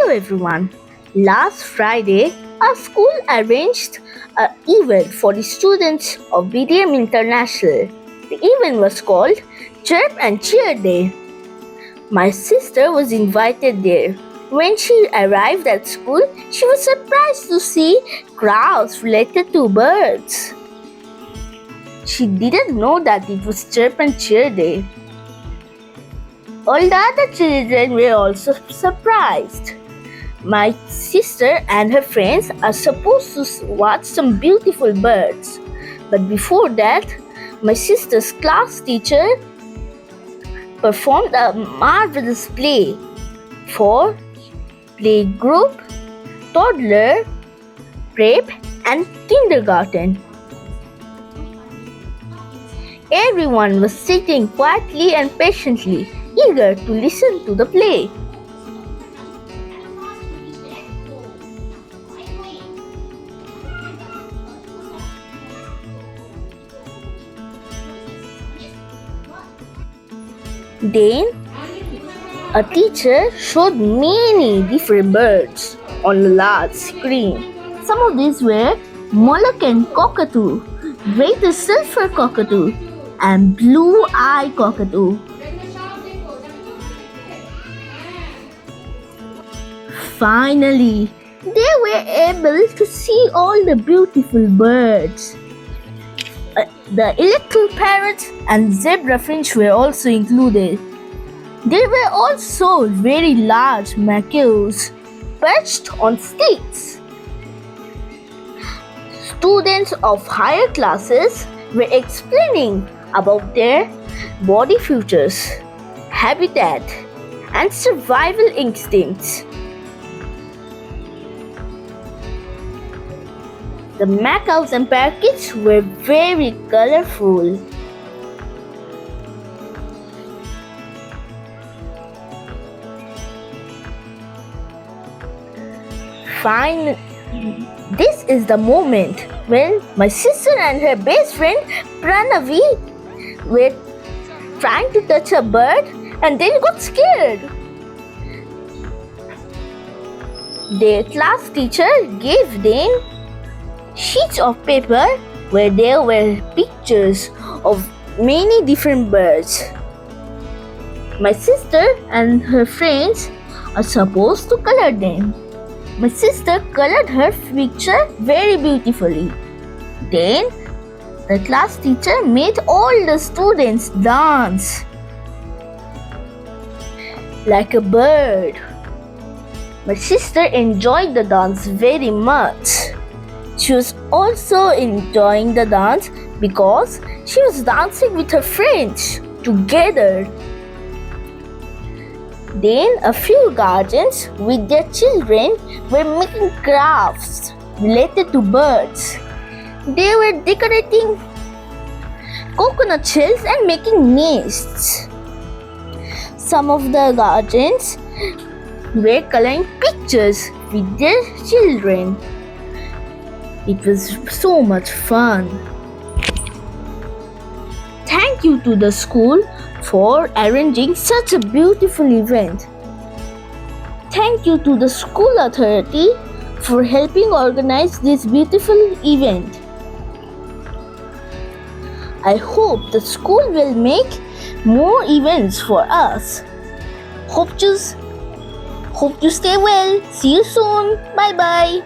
everyone. Last Friday, our school arranged an event for the students of BDM International. The event was called Chirp and Cheer Day. My sister was invited there. When she arrived at school, she was surprised to see crafts related to birds. She didn't know that it was Chirp and Cheer Day. All the other children were also surprised. My sister and her friends are supposed to watch some beautiful birds. But before that, my sister's class teacher performed a marvelous play for playgroup, toddler, prep, and kindergarten. Everyone was sitting quietly and patiently, eager to listen to the play. Then, a teacher showed many different birds on a large screen. Some of these were mollusk cockatoo, greater silver cockatoo, and blue-eye cockatoo. Finally, they were able to see all the beautiful birds. The electoral parrots and zebra finch were also included. There were also very large macaws perched on sticks. Students of higher classes were explaining about their body features, habitat, and survival instincts. The macaws and parakeets were very colorful. Fine. This is the moment when my sister and her best friend Pranavi were trying to touch a bird and then got scared. Their class teacher gave them sheets of paper where there were pictures of many different birds. My sister and her friends are supposed to color them. My sister colored her picture very beautifully. Then, the class teacher made all the students dance like a bird. My sister enjoyed the dance very much. She was also enjoying the dance because she was dancing with her friends together. Then a few guardians with their children were making crafts related to birds. They were decorating coconut shells and making nests. Some of the guardians were coloring pictures with their children. It was so much fun. Thank you to the school for arranging such a beautiful event. Thank you to the school authority for helping organize this beautiful event. I hope the school will make more events for us. Hope you stay well. See you soon. Bye bye.